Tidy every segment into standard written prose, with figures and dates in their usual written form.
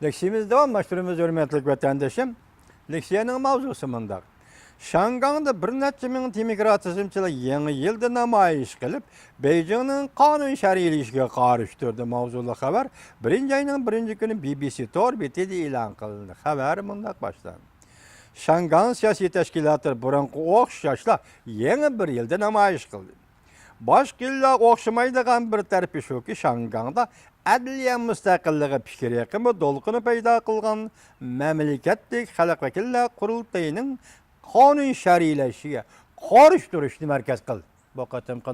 Leksiyimiz davamlaştırımız hürmetlik vatandaşım. Leksiyanın mavzusu mındak. Şangang'da bir neçe ming demokratizmchilar yangi yilda namoyish qilib, Beijingning qonun shar'iylashga qarshi mavzuli xabar 1-ayning 1-kuni BBC torbetida e'lon qilindi. Xabar mundaq boshlandi. Shangang siyosiy tashkilotlari burungi o'xshashlar yangi bir yilda namoyish qildi. Boshqa yillar o'xshamaydigan bir tarafi shuki, Shangangda adliya mustaqilligi fikr yaqimi to'lqini paydo qilgan mamlakatdek xalq vakillar qurultayining qonun shar'iylashiga qarshi turishni markaz qildi. Bu qatimqi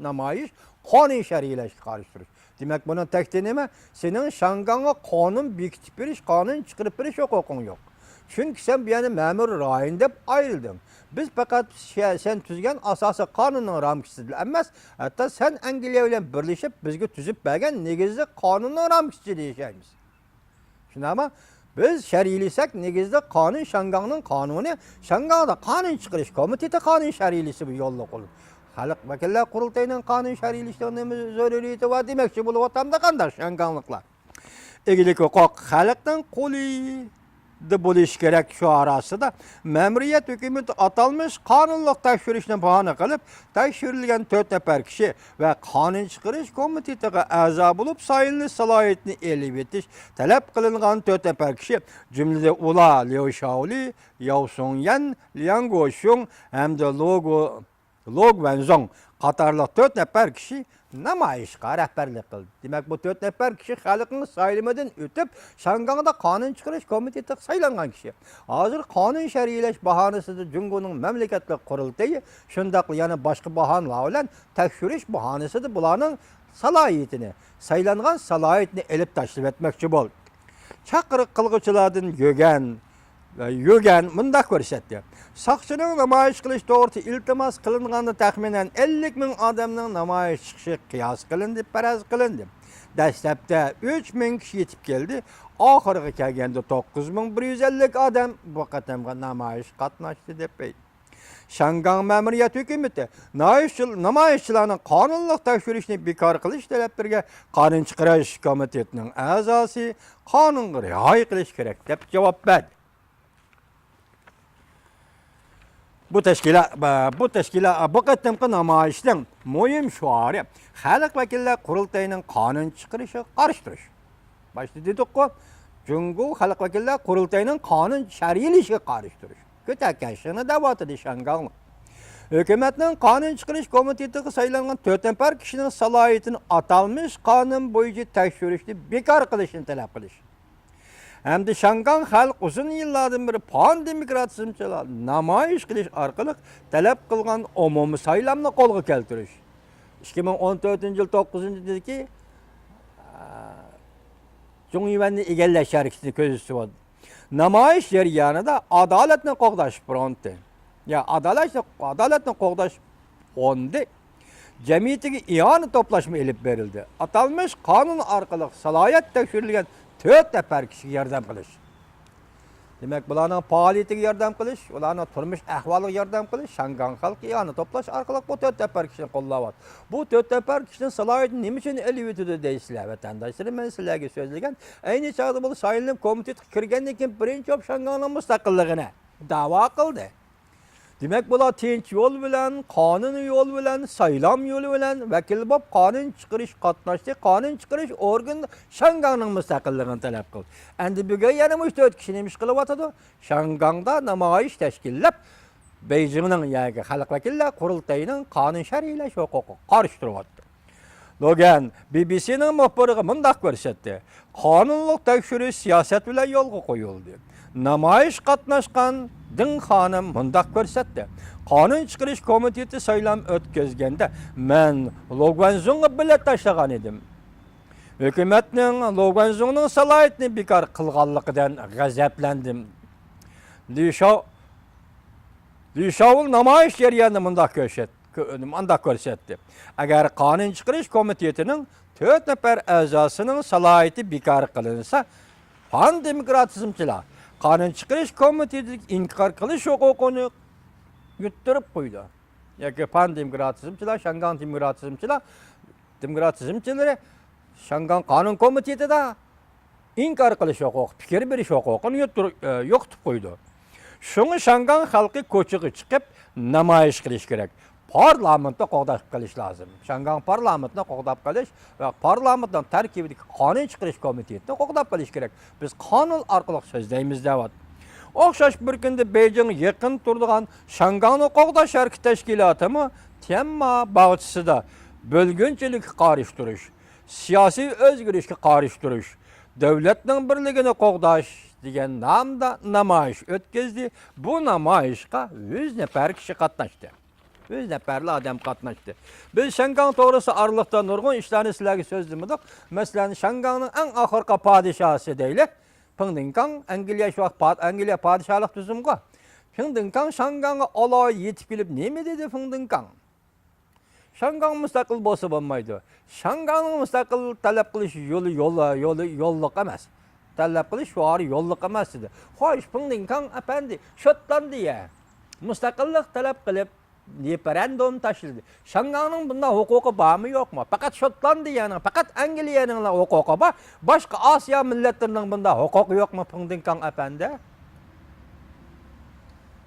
namoyish qonun shar'iylashga qarshi turish. Demak, buni takdir nima? Sening Shangangga qonun bekitib berish, qonun chiqarib berish huquqing yo'q. Çünkü sen bir yani memur rayin deb ayrıldın. Biz fakat sen tüzgen asası kanunun ramkisidir. Ama hatta sen Angliya ile birleşip bizge tüzüp bergen negizli kanunun ramkisi diyeceğimiz. Şimdi ama biz şer'iyliysek negizli kanun Şangang'ın kanunu. Şangang'da kanun çıkarış komiteti kanun şer'iylisi bir yolluk olur. Halk vakiller kurultayının kanun şer'iylisinin zorunluluğu var demekçi bulup otamda kandaş Şanganglıklar. Egilik hukuk halktan kuli de bo'lish kerak shu orasida ma'muriyat hukumati atalmış qonunliq tekshirishni bahona qilib, tekshirilgan 4 nafar kishi va qonun chiqarish komitetiga a'zo bo'lib, sayilni salohiyatini elib etish talab qilingan 4 nafar kishi, jumladan ular Liu Shaoli, Yao Songyan, Liang Guoshun hamda Lo Guanzhong qatorli 4 nafar kishi namoyishga rahbarlik qildi. Demak, bu 4 nafar kishi xalqning saylimidan o'tib, Shangangda qonun chiqarish komitetiga saylangan kishi. Hozir qonun shar'iylash bahonasida Jungoning mamlakatlik qurultayi shundaq yana boshqa bahonalar bilan tekshirish bahonasida bularning salohiyatini, saylangan salohiyatini elib tashlab etmoqchi bo'ldi. Chaqiriq qilg'uvchilardan Yogan mundaq ko'rsatdi. Saqchining namoyish qilish to'g'risida iltimos qilinganda taxminan 50 ming odamning namoyish chiqishi qiyos qilindi, faraz qilindi. Dastlabda 3 ming kishi yetib keldi. Oxiriga kelganda 9150 odam bu qatamga namoyish qatnashdi deb aytdi. Shangang ma'muriyat hukumati namoyishchilarning qonunliq tekshirishni bekor qilish talablariga qonun chiqarish komitetining a'zosi qonunga rioya qilish kerak deb javob berdi. Bu qatimqi namoyishning muhim shuari xalq vakillar qurultayining qonun chiqarishi qarshi turish. Başta dedik-ku, Jungo xalq vakillar qurultayining qonun shar'iylashiga qarshi turish. Ko'takashini da'vatida Shangangni. Hukumatning qonun chiqarish komitetiga saylangan 4 nafar kishining salohiyatini atalmış qonun bo'yicha tekshirishni bekor qilishni talab qilish. Hem de Shangang xalq uzun yillardan beri pan-demokratizmchilar namoyish qilish orqali talab qilgan umumiy saylamni qo'lga keltirish. 2014-yil 9-dediki Jungyuanni egallash harakatini ko'zda tutdi. Namoyish jarayonida adolatni qo'g'dash fronti, adolatni qo'g'dash fondi jamiyatiga iyoni to'plashma elib berildi. Atalmış qonun orqali salohiyat tekshirilgan 4 nafar kishiga yordam qilish. Demak, bularning faoliyatiga yordam qilish, ularning turmush ahvoliga yordam qilish, Shangang xalqi yana to'plash orqali bu 4 nafar kishini qo'llayapti. Bu 4 nafar kishining salohiyatini nima uchun elib o'tdi deysizlar, vatandoshlar. Men sizlarga so'zlagan, ayni chog'da bu saylanib komitetiga kirgandan keyin birinchi o'p Shangangning mustaqilligini da'vo qildi. Demak, bular tinch yo'l bilan, qonuniy yo'l bilan, saylam yo'li bilan vakil bo'lib qonun chiqarish qatnashdi. Qonun chiqarish organi Shangangning mustaqilligini talab qildi. Endi bugun yana 3-4 kishi nima ish qilyapti? Shangangda namoyish tashkillab, Beijingning yangi xalq vakillar qurultayining qonun shar'iylash huquqiga qarshi turyapti. Logan BBCning muxbiriga mundaq ko'rsatdi. Qonunliq tekshirish siyosat bilan yo'lga qo'yildi. Namoyish qatnashgan Din xonim mundaq ko'rsatdi. Qonun chiqarish komiteti saylam o'tkazganda men Lo Guanzhongga bilet tashlagan edim. Hukumatning Lo Guanzhongning salohiyatini bekor qilganligidan g'azablandim. Li Shaol namoyish jarayonida mundaq ko'rsatdi. Agar qonun chiqarish komitetining 4 nafar a'zosining salohiyati bekor qilinsa, pan-demokratizmchilar qonun chiqarish komitetiga inkor qilish huquqini yuttirib qo'ydi. Yoki pan-demokratizmchilar, Shangang demokratizmchilari Shangang qonun komitetida inkar qilish huquqi, fikr berish huquqini yo'qotib qo'ydi. Şunu Şangan halkı koçuğu çıkıp namayiş kılış gerek. Parlamentte qo'g'dab qilish lazım. Şangan parlamentine qo'g'dab qilish ve parlamentdan tarkibidagi qonun chiqarish komitetini qo'g'dab qilish gerek. Biz qonun orqali so'zlaymiz deyapti. O'xshash bir kunda Beijing yaqin turadigan Şanganni qo'g'dash hareket tashkilotimi temma bag'chisida bölgünçilikka qarshi turish, siyosiy o'zgarishga qarshi turish, davlatning birligini qo'g'dash degan namda namoyish o'tkazdi. Bu namoyishga 100 nafar kishi qatnashdi. 100 nafarli odam qatnashdi. Biz Şangan to'g'risida araliqda nurg'un ishlarni sizlarga so'zlamadik. Masalan, Şanganning eng oxirgi podshosi deylik. Pingdinkang Angliya podshohlik tuzumga. Pingdinkang Şanganga olay yetib kelib nima dedi Pingdinkang? Şangan mustaqil bo'lsa bo'lmaydi. Şanganning mustaqil talab qilish yo'lliq emas. Talab qilish shuari yo'lliq emas dedi. Xo'sh, Pingdinkang efendi Shotlandiya mustaqillik talab qilib referendum tashildi. Şanganning bunda huquqi bormi yo'qmi? Faqat Shotlandiyaning, faqat Angliyaning huquqi bor. Boshqa Osiyo millatlarining bunda huquqi yo'qmi Pingdinkang efendi?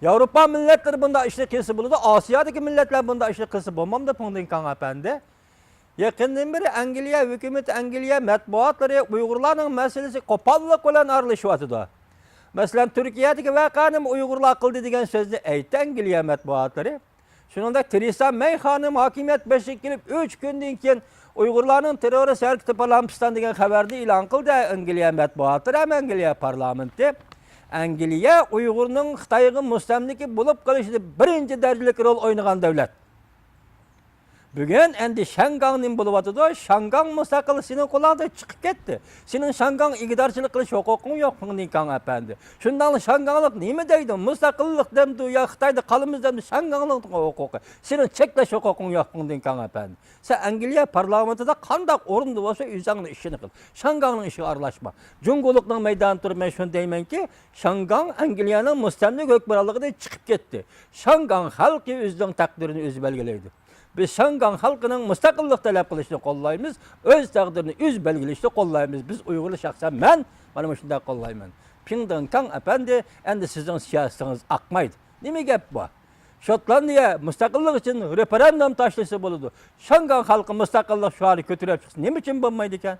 Avrupa milletleri bunda işle kesi bulundu. Asya'daki milletler bunda işle kesi bulmam da Pingdinkang efendi. Yakından beri Angliya hükümeti, Angliya matbuatları Uygurlarning meselesi qo'pollik bilan aralashyapti. Mesela Türkiye'deki vakanım Uygurlar kıldı degan sözünü aytdi Angliya matbuatları. Shuningdek Theresa May hanım hakimiyet beşik kelib 3 kundan keyin Uygurlarning terrorist harakati Parlamentdan degan xabarni e'lon qildi Angliya matbuatları ham Angliya parlamenti. Angliya Uygurning Xitoyga mustamlika bo'lib qolishida birinchi darajalik rol o'ynagan davlat. Bugün endi Şanganning bo'lyapti. Şangan mustaqil sening qo'lingdan chiqib ketdi. Sening Şangan iqtidorchilik qilish huquqing yo'q Pingdinkang efendi. Shundan Şanganlik nima deydi? Mustaqillik demdi yo Xitoyda qolamiz demdi Şanganlik huquqi. Sening cheklash huquqing yo'q Pingdinkang efendi. Sen Angliya parlamentida qanday o'rinda bo'lsa o'zingning ishini qil. Şanganning ishiga aralashma. Jungolikning maydonida turmay shuni deymanki, Şangan Angliyaning mustamlik hukmronligidan chiqib ketdi. Şangan xalqi o'zining taqdirini o'zi belgilaydi. Biz Şangan halkının mustaqillik talab qilishni qo'llaymiz, o'z taqdirini o'z belgilashni qo'llaymiz. Biz Uyg'ur shaxsan men mana shunday qo'llayman. Pingdinkang efendi, endi sizning siyosatingiz aqmaydi. Nima gap bu? Shotlandiya mustaqillik uchun referendum tashlasa bo'ladi. Şangan xalqi mustaqillik shuari ko'tarib chiqsa, nima uchun bo'lmaydi ekan?